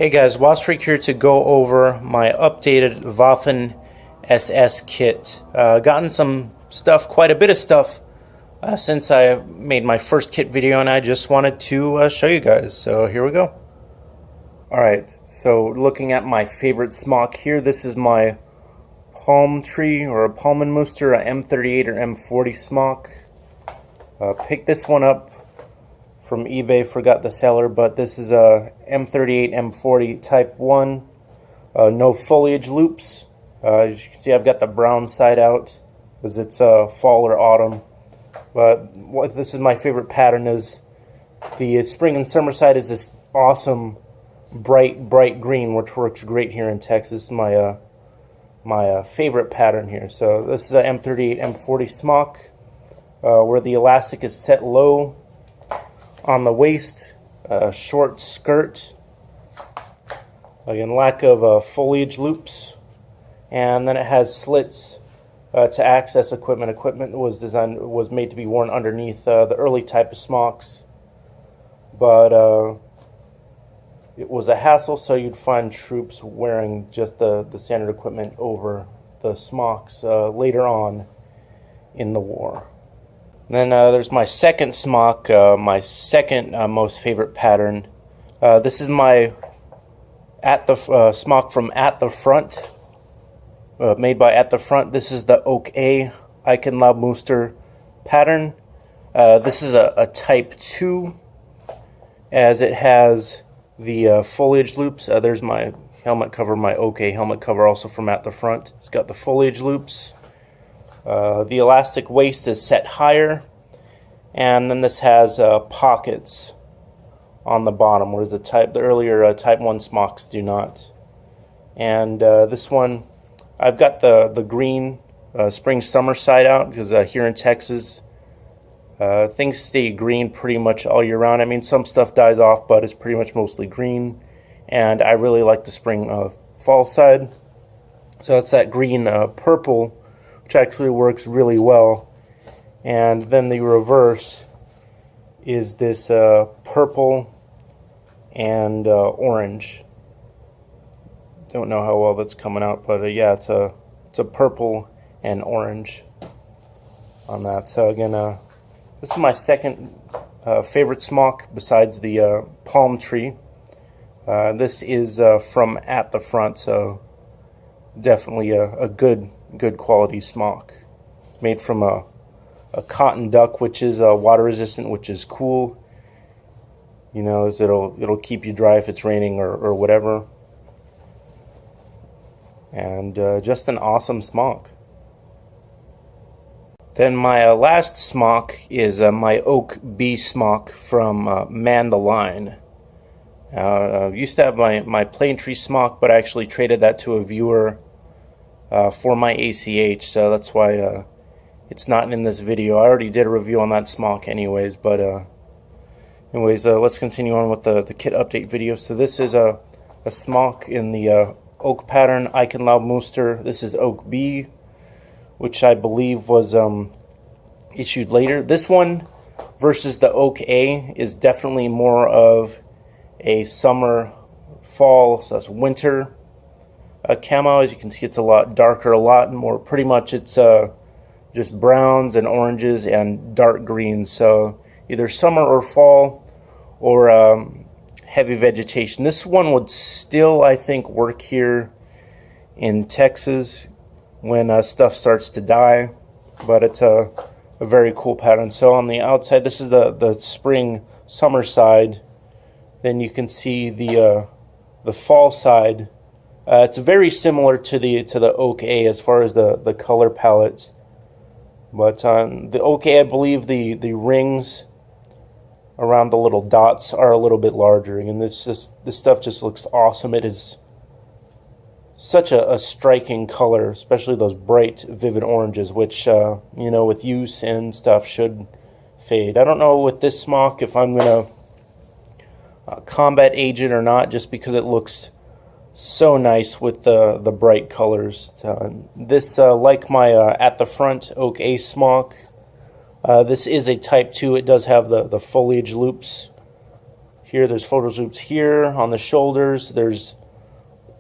Hey guys, Wasfreak here to go over my updated Waffen SS kit. Gotten some stuff, quite a bit of stuff, since I made my first kit video, and I just wanted to show you guys. So here we go. Alright, so looking at my favorite smock here, this is my palm tree or a Palmenmuster, a M38 or M40 smock. Picked this one up from eBay, forgot the seller, but this is a M38 M40 Type 1, no foliage loops. As you can see, I've got the brown side out because it's fall or autumn. But what this is my favorite pattern is the spring and summer side is this awesome bright green, which works great here in Texas. My favorite pattern here. So this is the M38 M40 smock, where the elastic is set low on the waist, short skirt, again lack of foliage loops, and then it has slits to access equipment. Equipment was made to be worn underneath the early type of smocks, but it was a hassle, so you'd find troops wearing just the standard equipment over the smocks later on in the war. Then there's my second smock, my second most favorite pattern. This is my smock from At the Front, made by At the Front. This is the Oak A Eichenlaubmuster pattern. This is a Type 2, as it has the foliage loops. There's my helmet cover, my Oak A helmet cover, also from At the Front. It's got the foliage loops. The elastic waist is set higher, and then this has pockets on the bottom, whereas the earlier Type 1 smocks do not. And this one, I've got the green spring-summer side out because here in Texas, things stay green pretty much all year round. I mean, some stuff dies off, but it's pretty much mostly green. And I really like the spring-fall side. So it's that green purple, which actually works really well. And then the reverse is this purple and orange. Don't know how well that's coming out, but yeah, it's a purple and orange on that. So again, this is my second favorite smock besides the palm tree. This is from At the Front, so definitely a good quality smock. It's made from a cotton duck, which is water resistant, which is cool. You know, as it'll keep you dry if it's raining or whatever. And just an awesome smock. Then my last smock is my Oak B smock from Man the Line. Used to have my Plane Tree smock, but I actually traded that to a viewer for my ACH, so that's why it's not in this video. I already did a review on that smock anyways, but anyways, let's continue on with the kit update video. So this is a smock in the Oak pattern, Eichenlaubmuster. This is Oak B, which I believe was issued later. This one versus the Oak A is definitely more of a summer, fall, so that's winter camo. As you can see, it's a lot darker, a lot more, pretty much it's just browns and oranges and dark greens. So either summer or fall or heavy vegetation. This one would still, I think, work here in Texas when stuff starts to die, but it's a very cool pattern. So on the outside, this is the spring summer side. Then you can see the fall side. It's very similar to the Oak A as far as the color palette, but on the Oak A, I believe the rings around the little dots are a little bit larger, and this stuff just looks awesome. It is such a striking color, especially those bright, vivid oranges, which you know, with use and stuff should fade. I don't know with this smock if I'm gonna combat age it or not, just because it looks so nice with the bright colors. This, like my At the Front Oak A smock, this is a Type 2. It does have the foliage loops Here, there's photos loops here on the shoulders. There's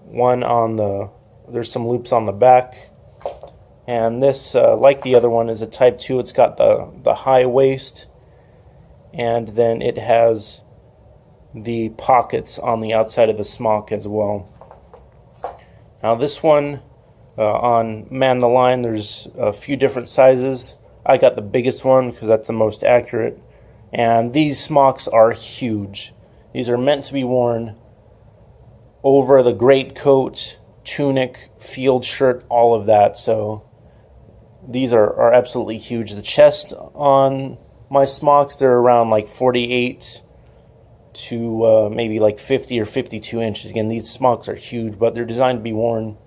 one on the, there's some loops on the back. And this, like the other one, is a Type 2. It's got the high waist, and then it has the pockets on the outside of the smock as well. Now this one, on Man the Line, there's a few different sizes. I got the biggest one because that's the most accurate. And these smocks are huge. These are meant to be worn over the greatcoat, tunic, field shirt, all of that. So these are absolutely huge. The chest on my smocks, they're around like 48 to maybe like 50 or 52 inches. Again, these smocks are huge, but they're designed to be worn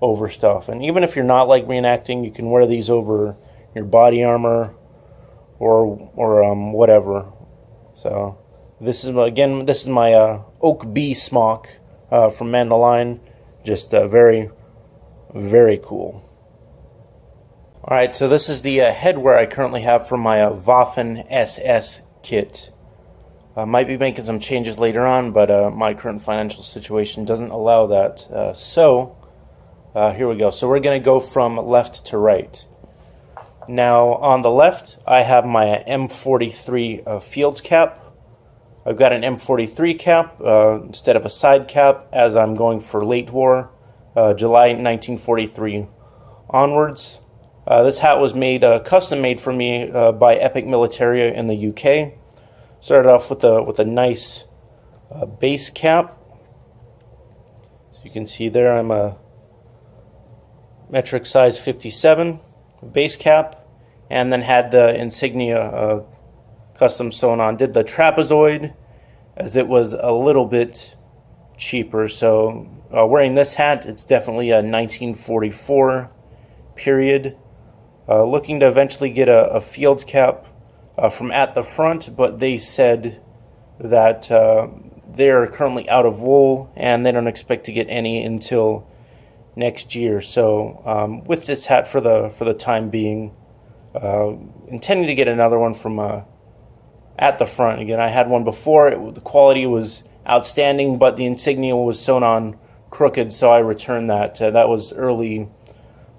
over stuff. And even if you're not like reenacting, you can wear these over your body armor or whatever. So this is, again, this is my Oak B smock from Man the Line. Just very, very cool. Alright, so this is the headwear I currently have for my Waffen SS kit. Might be making some changes later on, but my current financial situation doesn't allow that. So here we go. So we're going to go from left to right. Now on the left, I have my M43 field cap. I've got an M43 cap instead of a side cap, as I'm going for late war, July 1943 onwards. This hat was made custom made for me by Epic Militaria in the UK. Started off with a nice base cap. So you can see there I'm a metric size 57 base cap, and then had the insignia custom sewn on. Did the trapezoid as it was a little bit cheaper. So wearing this hat, it's definitely a 1944 period. Looking to eventually get a field cap from At the Front, but they said that they're currently out of wool and they don't expect to get any until next year. So with this hat for the time being, intending to get another one from At the Front. Again, I had one before. The quality was outstanding, but the insignia was sewn on crooked, so I returned that. That was early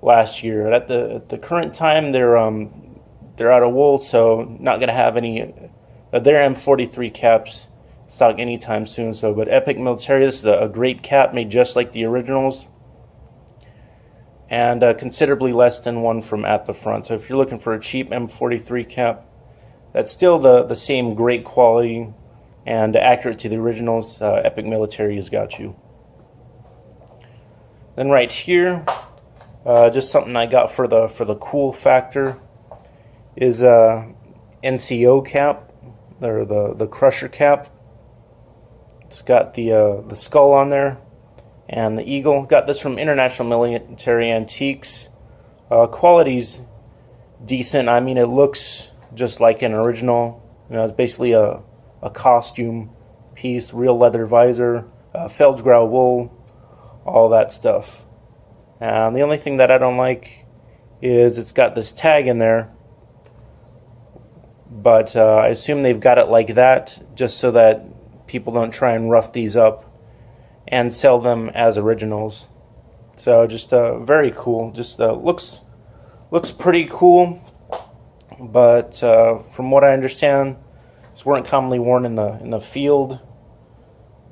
last year. At the current time, they're out of wool, so not gonna have any. Their M43 caps in stock anytime soon. So, but Epic Military, this is a great cap made just like the originals, and considerably less than one from At the Front. So if you're looking for a cheap M43 cap that's still the same great quality and accurate to the originals, Epic Military has got you. Then right here, just something I got for the cool factor is NCO cap, or the Crusher cap. It's got the skull on there and the eagle. Got this from International Military Antiques. Quality's decent. I mean, it looks just like an original. You know, it's basically a costume piece, real leather visor, Feldgrau wool, all that stuff. The only thing that I don't like is it's got this tag in there, but I assume they've got it like that just so that people don't try and rough these up and sell them as originals. So just very cool. Just looks pretty cool, but from what I understand, these weren't commonly worn in the field.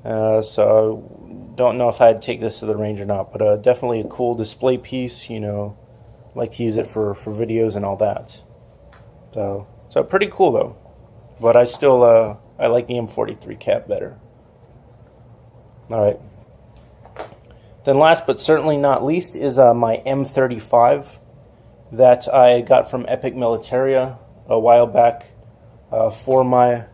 So don't know if I'd take this to the range or not, but definitely a cool display piece. You know, like to use it for videos and all that. So pretty cool though. But I still I like the M43 cap better. All right. Then last but certainly not least is my M35 that I got from Epic Militaria a while back for my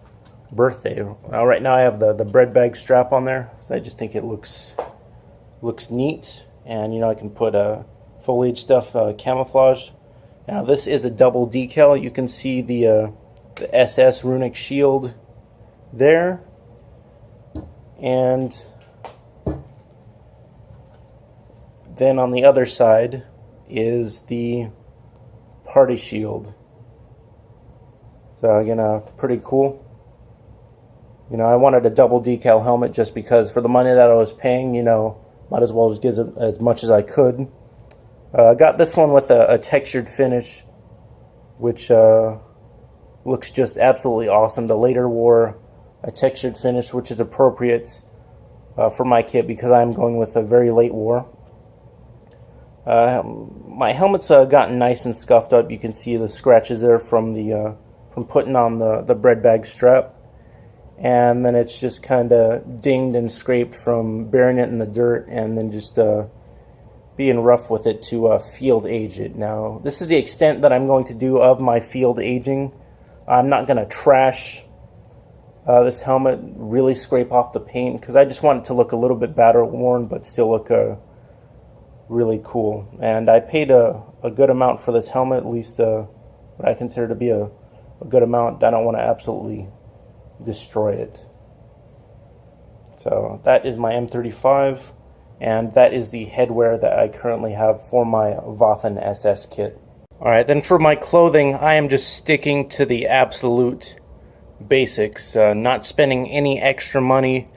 birthday. Right now I have the bread bag strap on there, so I just think it looks neat, and you know, I can put foliage stuff camouflage. Now this is a double decal. You can see the SS runic shield there, and then on the other side is the party shield. So again, pretty cool. You know, I wanted a double decal helmet just because for the money that I was paying, you know, might as well just get as much as I could. I got this one with a textured finish, which looks just absolutely awesome. The later wore a textured finish, which is appropriate for my kit because I'm going with a very late war. My helmet's gotten nice and scuffed up. You can see the scratches there from putting on the bread bag strap. And then it's just kind of dinged and scraped from burying it in the dirt and then just being rough with it to field age it. Now, this is the extent that I'm going to do of my field aging. I'm not going to trash this helmet, really scrape off the paint, because I just want it to look a little bit battle worn but still look really cool. And I paid a good amount for this helmet, at least what I consider to be a good amount. I don't want to absolutely destroy it. So that is my M35, and that is the headwear that I currently have for my Waffen SS kit. Alright, then for my clothing, I am just sticking to the absolute basics, not spending any extra money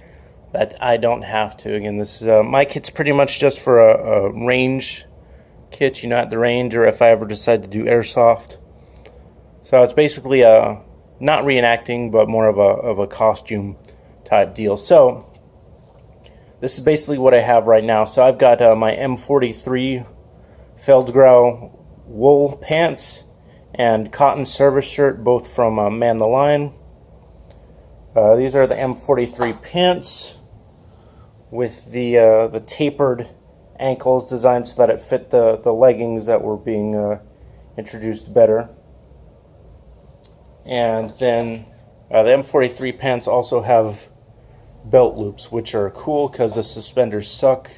that I don't have to. Again, this is my kit's pretty much just for a range kit, you know, at the range, or if I ever decide to do airsoft. So it's basically not reenacting, but more of a costume type deal. So this is basically what I have right now. So I've got my M43 Feldgrau wool pants and cotton service shirt, both from Man the Line. These are the M43 pants with the tapered ankles designed so that it fit the leggings that were being introduced better. And then the M43 pants also have belt loops, which are cool because the suspenders suck.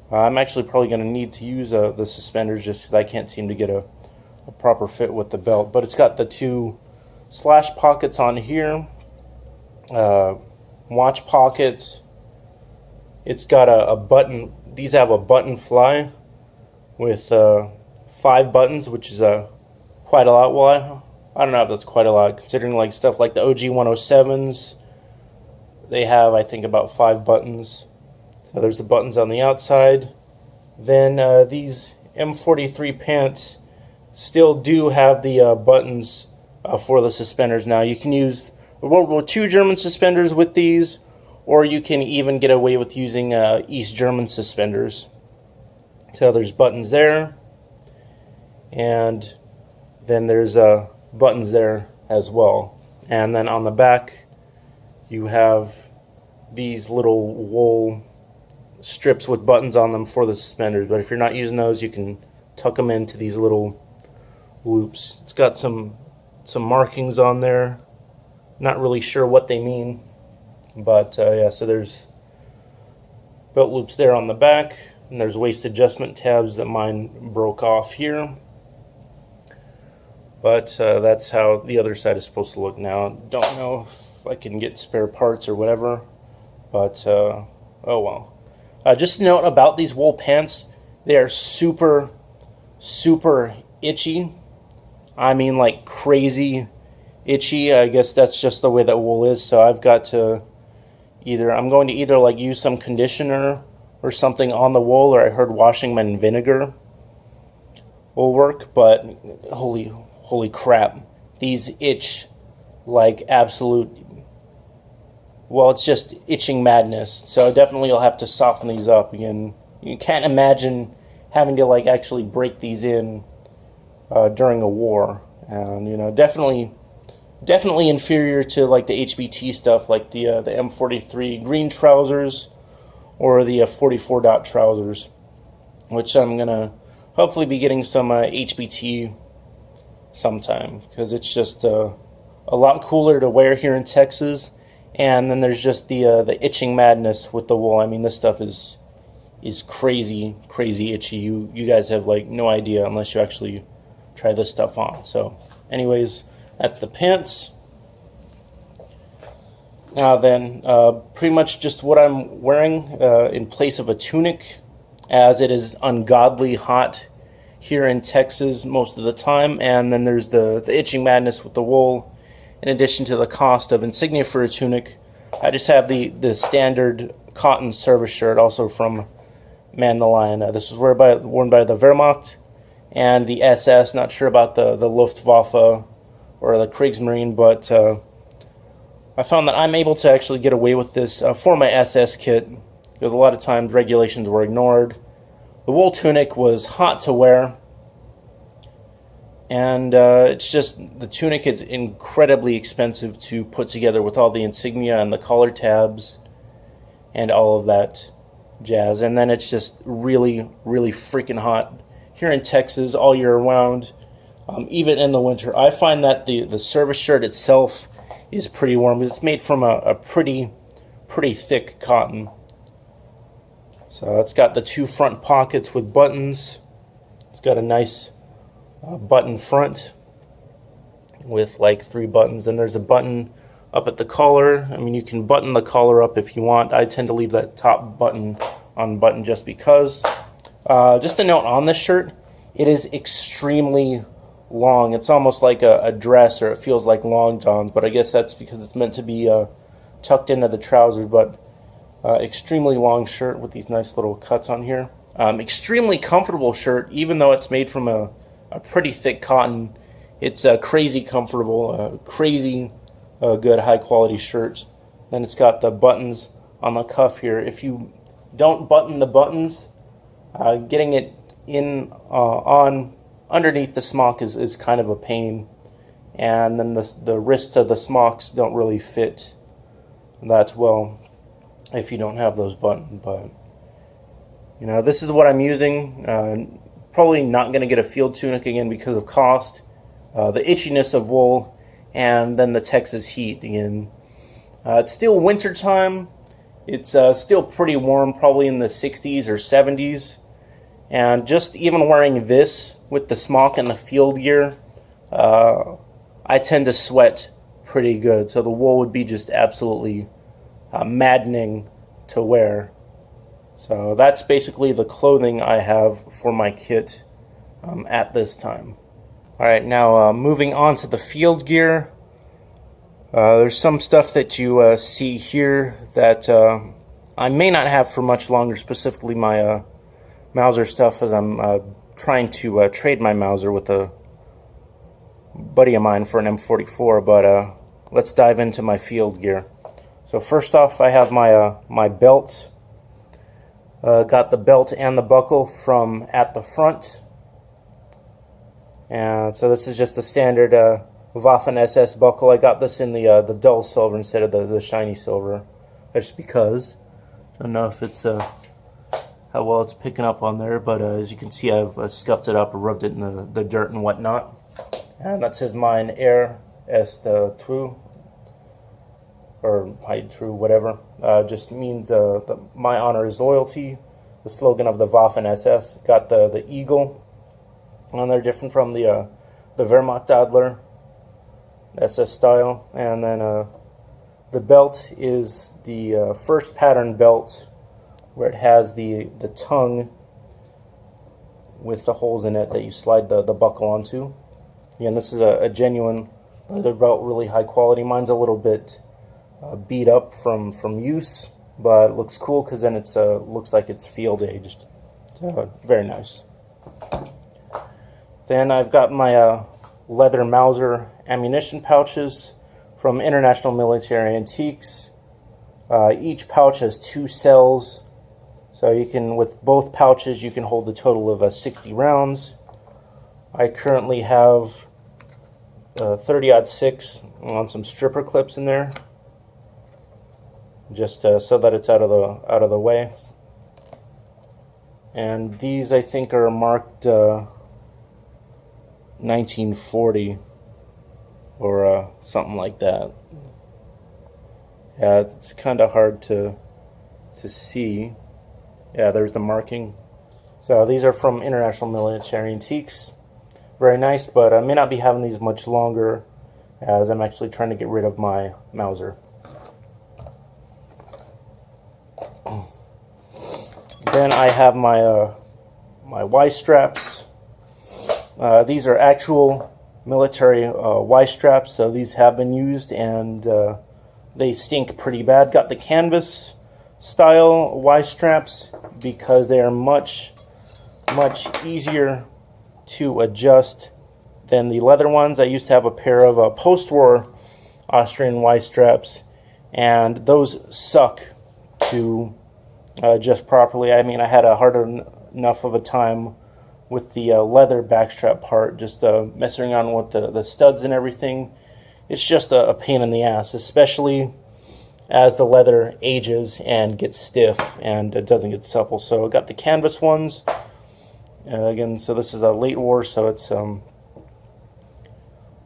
I'm actually probably going to need to use the suspenders just because I can't seem to get a proper fit with the belt. But it's got the two slash pockets on here, watch pockets. It's got a button. These have a button fly with 5 buttons, which is quite a lot. Well, I don't know if that's quite a lot, considering like stuff like the OG 107s, they have, I think, about 5 buttons. So there's the buttons on the outside. Then these M43 pants still do have the buttons for the suspenders. Now you can use World War II German suspenders with these, or you can even get away with using East German suspenders. So there's buttons there, and then there's buttons there as well. And then on the back you have these little wool strips with buttons on them for the suspenders, but if you're not using those, you can tuck them into these little loops. It's got some markings on there, not really sure what they mean, but yeah, so there's belt loops there on the back, and there's waist adjustment tabs that mine broke off here. But that's how the other side is supposed to look now. Don't know if I can get spare parts or whatever, but oh well. Just a note about these wool pants, they are super, super itchy. I mean, like crazy itchy. I guess that's just the way that wool is, so I've got to I'm going to either like use some conditioner or something on the wool, or I heard washing them in vinegar will work, but holy crap, these itch like absolute, well, it's just itching madness. So definitely you'll have to soften these up. Again, you can't imagine having to like actually break these in during a war. And you know, definitely inferior to like the HBT stuff, like the M43 green trousers or the 44 dot trousers, which I'm gonna hopefully be getting some HBT sometime, because it's just a lot cooler to wear here in Texas. And then there's just the itching madness with the wool. I mean, this stuff is crazy itchy. You guys have like no idea unless you actually try this stuff on. So anyways, that's the pants. Now then, pretty much just what I'm wearing in place of a tunic, as it is ungodly hot here in Texas most of the time. And then there's the itching madness with the wool. in addition to the cost of insignia for a tunic, I just have the standard cotton service shirt, also from Man the Lion. This was worn by the Wehrmacht and the SS. Not sure about the Luftwaffe or the Kriegsmarine, but I found that I'm able to actually get away with this for my SS kit, because a lot of times regulations were ignored. The wool tunic was hot to wear, and it's just, the tunic is incredibly expensive to put together with all the insignia and the collar tabs and all of that jazz. And then it's just really, really freaking hot here in Texas all year round, even in the winter. I find that the service shirt itself is pretty warm. It's made from a pretty thick cotton. So it's got the two front pockets with buttons. It's got a nice button front with like 3 buttons, and there's a button up at the collar. I mean, you can button the collar up if you want. I tend to leave that top button unbuttoned just because. Just a note on this shirt, it is extremely long. It's almost like a dress, or it feels like long johns, but I guess that's because it's meant to be tucked into the trousers. But extremely long shirt with these nice little cuts on here. Extremely comfortable shirt, even though it's made from a pretty thick cotton. It's crazy comfortable, crazy good high quality shirt. Then it's got the buttons on the cuff here. If you don't button the buttons, getting it in on underneath the smock is kind of a pain, and then the wrists of the smocks don't really fit that well if you don't have those buttoned. But you know, this is what I'm using. Probably not going to get a field tunic again because of cost, the itchiness of wool, and then the Texas heat again. It's still winter time. It's still pretty warm, probably in the 60s or 70s. And just even wearing this with the smock and the field gear, I tend to sweat pretty good. So the wool would be just absolutely maddening to wear. So that's basically the clothing I have for my kit at this time. Alright, now moving on to the field gear. There's some stuff that you see here that I may not have for much longer, specifically my Mauser stuff, as I'm trying to trade my Mauser with a buddy of mine for an M44. But let's dive into my field gear. So first off, I have my belt. Got the belt and the buckle from at the front. And so this is just the standard Waffen SS buckle. I got this in the dull silver instead of the shiny silver, just because. I don't know if it's how well it's picking up on there, but as you can see, I've scuffed it up or rubbed it in the dirt and whatnot. And that says "Mine Air est true," or "Hide True," whatever. Just means my honor is loyalty. The slogan of the Waffen SS. Got the eagle on there, different from the Wehrmacht Adler SS style. And then the belt is the first pattern belt, where it has the tongue with the holes in it that you slide the buckle onto. Again, this is a genuine leather belt, really high quality. Mine's a little bit beat up from use, but it looks cool because then it's looks like it's field aged. So very nice. Then I've got my leather Mauser ammunition pouches from International Military Antiques. Each pouch has 2 cells, so you can, with both pouches, you can hold a total of 60 rounds. I currently have 30-06 on some stripper clips in there, just so that it's out of the way. And these, I think, are marked 1940 or something like that. Yeah, it's kind of hard to see. Yeah, there's the marking. So these are from International Military Antiques. Very nice, but I may not be having these much longer, as I'm actually trying to get rid of my Mauser. Then I have my my Y straps. These are actual military Y-straps. So these have been used, and they stink pretty bad. Got the canvas style Y-straps because they are much easier to adjust than the leather ones. I used to have a pair of post-war Austrian Y-straps, and those suck to adjust properly. I mean, I had a hard enough of a time with the leather backstrap part, just messing around with the studs and everything. It's just a pain in the ass, especially as the leather ages and gets stiff and it doesn't get supple. So I got the canvas ones. Again, so this is a late war, so it's a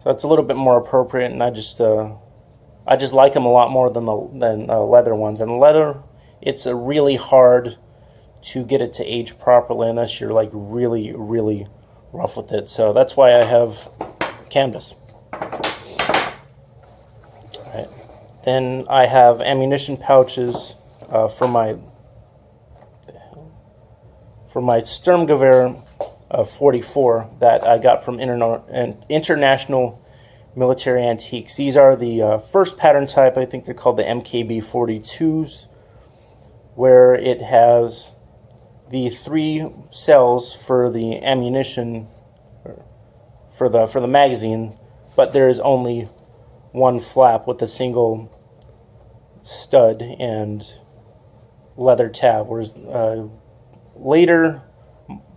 little bit more appropriate, and I just like them a lot more than the leather ones. And the leather, it's really hard to get it to age properly unless you're like really rough with it. So that's why I have canvas. All right. Then I have ammunition pouches for my Sturmgover 44 that I got from International Military Antiques. These are the first pattern type. I think they're called the MKB 42s, where it has the 3 cells for the ammunition for the magazine, but there is only 1 flap with a single stud and leather tab, whereas later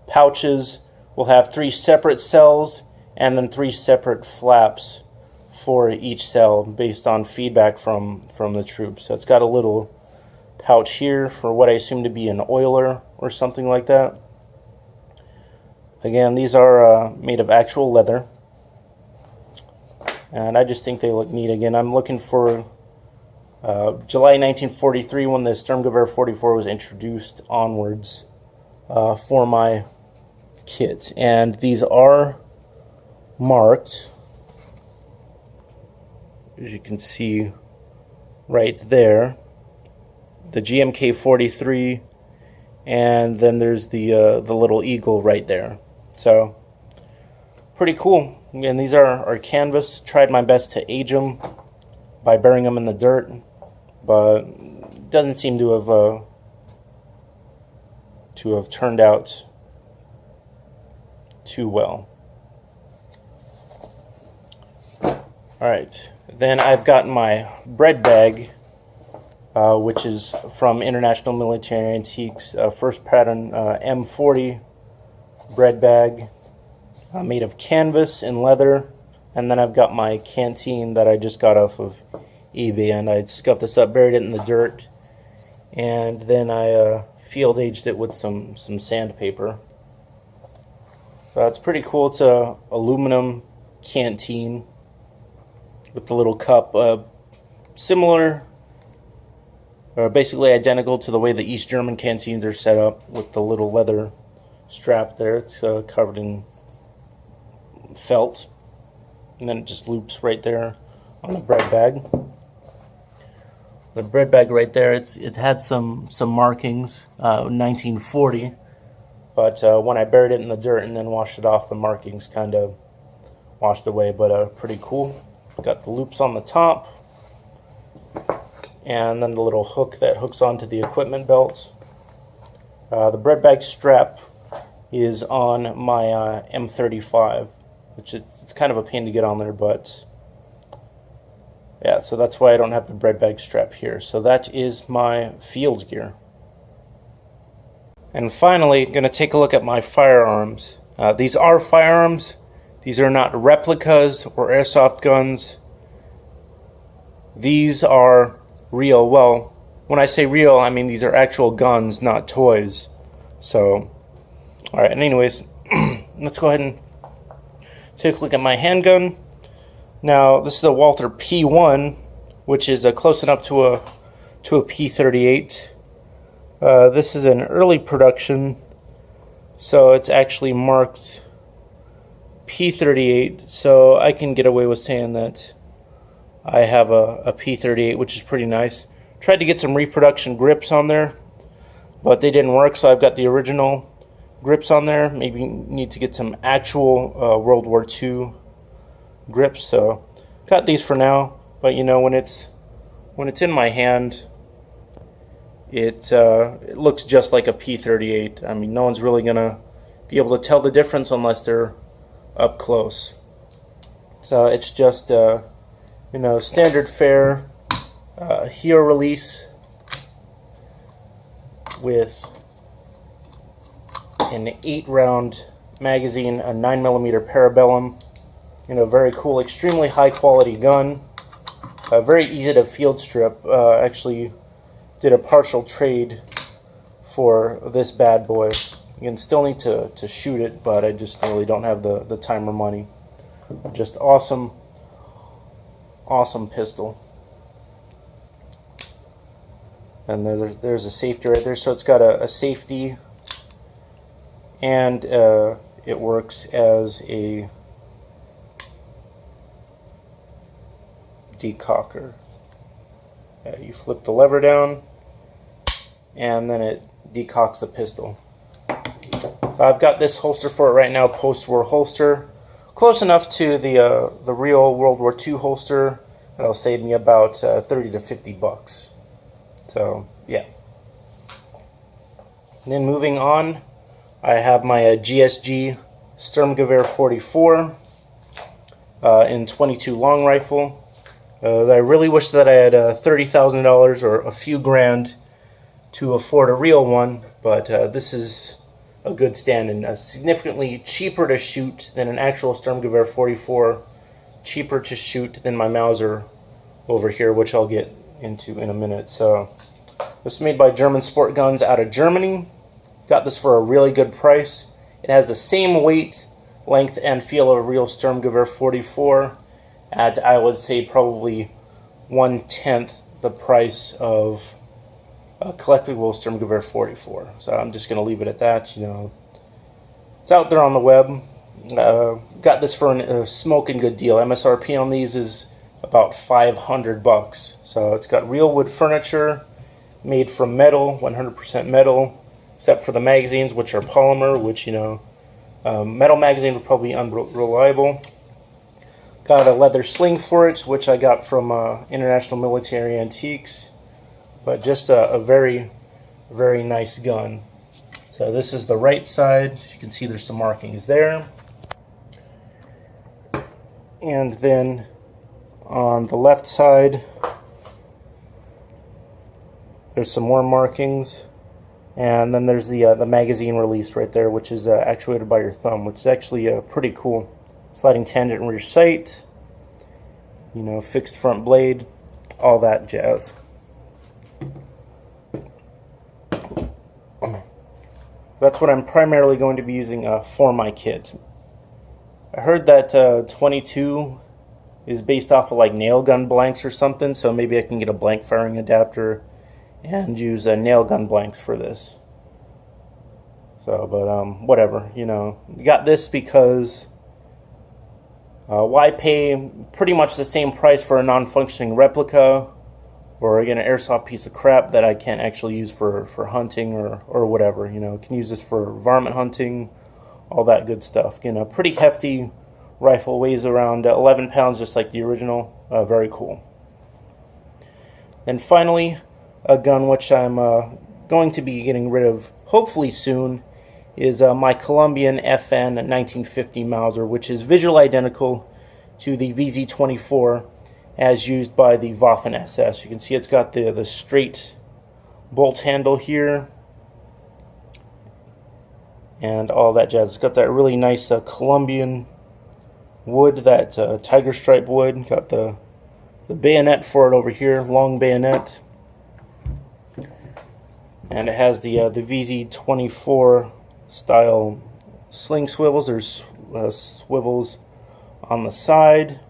pouches will have 3 separate cells and then 3 separate flaps for each cell based on feedback from the troops. So it's got a little pouch here for what I assume to be an oiler or something like that. Again, these are made of actual leather, and I just think they look neat. Again, I'm looking for July 1943, when the Sturmgover 44 was introduced onwards, for my kit. And these are marked, as you can see right there, the GMK 43, and then there's the little eagle right there. So pretty cool. And these are canvas. Tried my best to age them by burying them in the dirt, but it doesn't seem to have turned out too well. Alright, then I've got my bread bag, which is from International Military Antiques, first pattern M40 bread bag, made of canvas and leather. And then I've got my canteen that I just got off of eBay, and I scuffed this up, buried it in the dirt, and then I field aged it with some sandpaper. So it's pretty cool. It's a aluminum canteen with the little cup, similar, or basically identical to the way the East German canteens are set up, with the little leather strap there. It's covered in felt, and then it just loops right there on the bread bag. The bread bag right there, it had some markings, 1940, but when I buried it in the dirt and then washed it off, the markings kind of washed away. But pretty cool. Got the loops on the top, and then the little hook that hooks onto the equipment belts. The bread bag strap is on my M35, which it's kind of a pain to get on there, but yeah, so that's why I don't have the bread bag strap here. So that is my field gear. And finally, I'm going to take a look at my firearms. These are firearms. These are not replicas or airsoft guns. These are real. Well, when I say real, I mean these are actual guns, not toys. So, alright, and anyways, let's go ahead and take a look at my handgun. Now, this is a Walther P1, which is close enough to a P38. This is an early production, so it's actually marked P38, so I can get away with saying that I have a P38, which is pretty nice. Tried to get some reproduction grips on there, but they didn't work, so I've got the original grips on there. Maybe need to get some actual World War II grips. So got these for now, but you know, when it's in my hand, it looks just like a P38. I mean, no one's really gonna be able to tell the difference unless they're up close. So it's just you know, standard fare heel release with an 8-round magazine, a 9mm Parabellum. You know, very cool, extremely high quality gun. Very easy to field strip. Actually did a partial trade for this bad boy. You can still need to shoot it, but I just really don't have the time or money. Just awesome pistol. And there's a safety right there. So it's got a safety, and it works as a decocker. You flip the lever down, and then it decocks the pistol. So I've got this holster for it right now, post-war holster, close enough to the real World War II holster that'll save me about 30 to 50 bucks. So yeah. And then moving on, I have my GSG Sturmgover 44 in 22 long rifle. I really wish that I had $30,000 or a few grand to afford a real one, but this is a good stand and significantly cheaper to shoot than an actual Sturmgover 44, cheaper to shoot than my Mauser over here, which I'll get into in a minute. So this is made by German Sport Guns out of Germany. Got this for a really good price. It has the same weight, length, and feel of a real Sturmgover 44 at, I would say, probably 1/10 the price of a collectible Sturmgover 44. So I'm just going to leave it at that. You know, it's out there on the web. Got this for a smoking good deal. MSRP on these is about 500 bucks. So it's got real wood furniture, made from metal, 100% metal, except for the magazines, which are polymer, which, you know, metal magazine would probably be unreliable. Got a leather sling for it, which I got from International Military Antiques. But just a very, very nice gun. So this is the right side. You can see there's some markings there. And then on the left side, there's some more markings. And then there's the magazine release right there, which is actuated by your thumb, which is actually pretty cool. Sliding tangent rear sight, you know, fixed front blade, all that jazz. That's what I'm primarily going to be using for my kit. I heard that 22 is based off of like nail gun blanks or something, so maybe I can get a blank firing adapter and use nail gun blanks for this. So, but whatever, you know. Got this because why pay pretty much the same price for a non-functioning replica, or again an airsoft piece of crap that I can't actually use for hunting or whatever. You know, can use this for varmint hunting, all that good stuff. You know, pretty hefty rifle, weighs around 11 pounds, just like the original. Very cool. And finally, a gun which I'm going to be getting rid of hopefully soon is my Columbiafn 1950 Mauser, which is visually identical to the VZ24 as used by the Waffen SS. You can see it's got the straight bolt handle here and all that jazz. It's got that really nice Colombian wood, that tiger stripe wood. Got the bayonet for it over here, long bayonet. And it has the VZ24 style sling swivels. There's swivels on the side,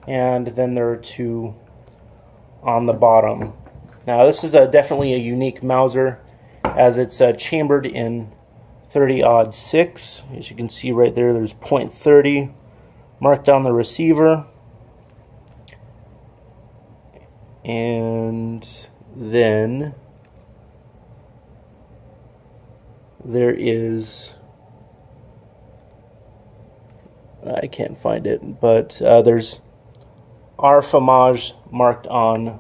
and then there are two on the bottom. Now this is definitely a unique Mauser, as it's chambered in 30-06. As you can see right there, there's .30 marked on the receiver, and then there is I can't find it, but there's our Famage marked on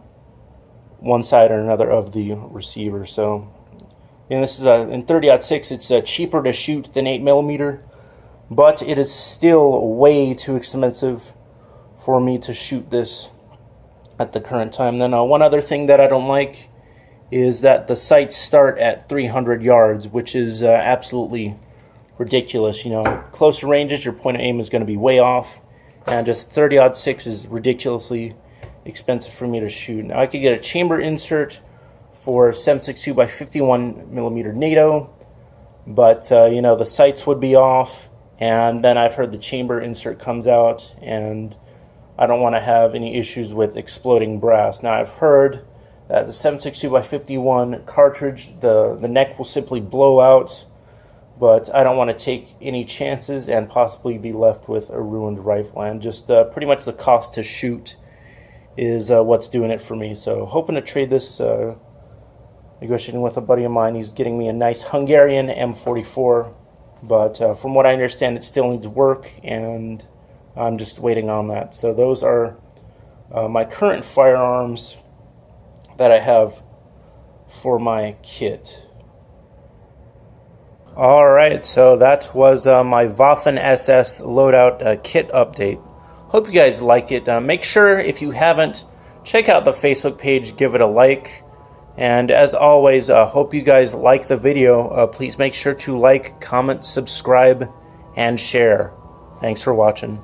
one side or another of the receiver. So, and this is in 30-06. It's cheaper to shoot than 8mm, but it is still way too expensive for me to shoot this at the current time. Then one other thing that I don't like is that the sights start at 300 yards, which is absolutely ridiculous. You know, closer ranges, your point of aim is going to be way off, and just 30-06 is ridiculously expensive for me to shoot. Now I could get a chamber insert for 7.62 by 51mm NATO, but you know, the sights would be off, and then I've heard the chamber insert comes out, and I don't want to have any issues with exploding brass. Now I've heard that the 7.62 by 51 cartridge, the neck will simply blow out, but I don't want to take any chances and possibly be left with a ruined rifle. And just pretty much the cost to shoot is what's doing it for me. So hoping to trade this, negotiating with a buddy of mine. He's getting me a nice Hungarian M44, but from what I understand, it still needs work, and I'm just waiting on that. So those are my current firearms that I have for my kit. Alright, so that was my Waffen SS loadout kit update. Hope you guys like it. Make sure, if you haven't, check out the Facebook page, give it a like. And as always, hope you guys like the video. Please make sure to like, comment, subscribe, and share. Thanks for watching.